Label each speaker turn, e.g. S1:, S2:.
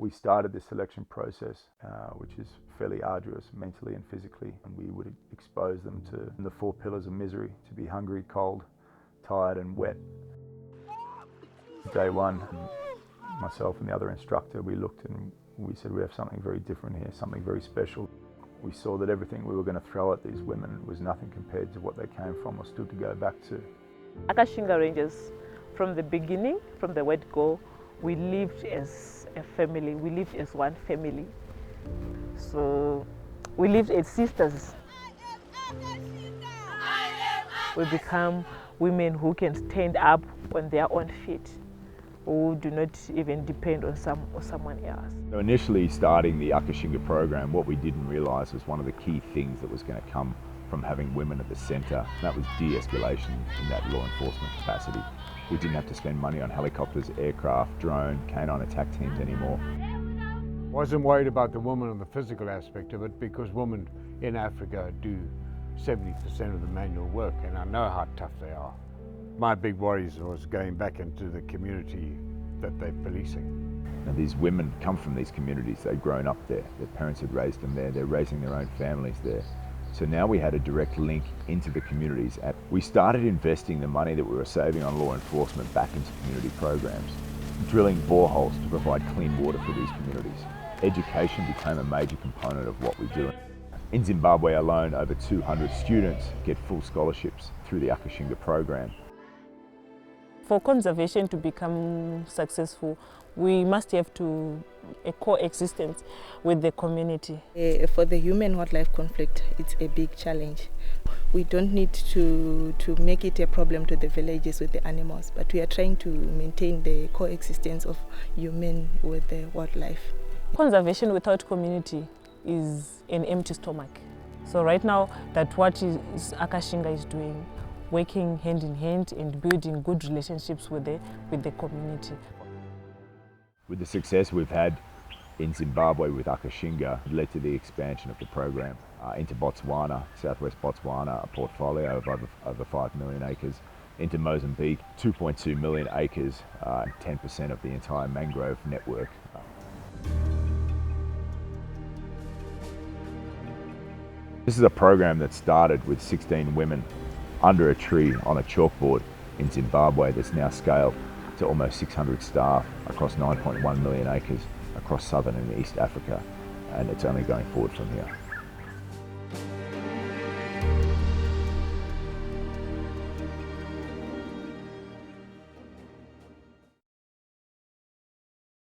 S1: We started the selection process, which is fairly arduous mentally and physically, and we would expose them to the 4 pillars of misery: to be hungry, cold, tired and wet. Day one, myself and the other instructor, we looked and we said, we have something very different here, something very special. We saw that everything we were going to throw at these women was nothing compared to what they came from or stood to go back to.
S2: Akashinga Rangers, from the beginning, from the word go, we lived as a family, we lived as one family. So we lived as sisters. We become women who can stand up on their own feet, who do not even depend on someone else.
S3: So initially starting the Akashinga program, what we didn't realise was one of the key things that was going to come from having women at the centre. That was de-escalation in that law enforcement capacity. We didn't have to spend money on helicopters, aircraft, drone, canine attack teams anymore.
S4: Wasn't worried about the woman and the physical aspect of it, because women in Africa do 70% of the manual work, and I know how tough they are. My big worries was going back into the community that they're policing.
S3: Now, these women come from these communities, they've grown up there, their parents had raised them there, they're raising their own families there. So now we had a direct link into the communities. We started investing the money that we were saving on law enforcement back into community programs, drilling boreholes to provide clean water for these communities. Education became a major component of what we do. In Zimbabwe alone, over 200 students get full scholarships through the Akashinga program.
S2: For conservation to become successful, we must have a coexistence with the community.
S5: For the human-wildlife conflict, it's a big challenge. We don't need to make it a problem to the villages with the animals, but we are trying to maintain the coexistence of human with the wildlife.
S2: Conservation without community is an empty stomach. So right now, that's what Akashinga is doing, working hand in hand and building good relationships with the community.
S3: With the success we've had in Zimbabwe with Akashinga, it led to the expansion of the program into Botswana, southwest Botswana, a portfolio of over 5 million acres, into Mozambique, 2.2 million acres, 10% of the entire mangrove network. This is a program that started with 16 women under a tree on a chalkboard in Zimbabwe that's now scaled to almost 600 staff across 9.1 million acres across southern and East Africa, and it's only going forward from here.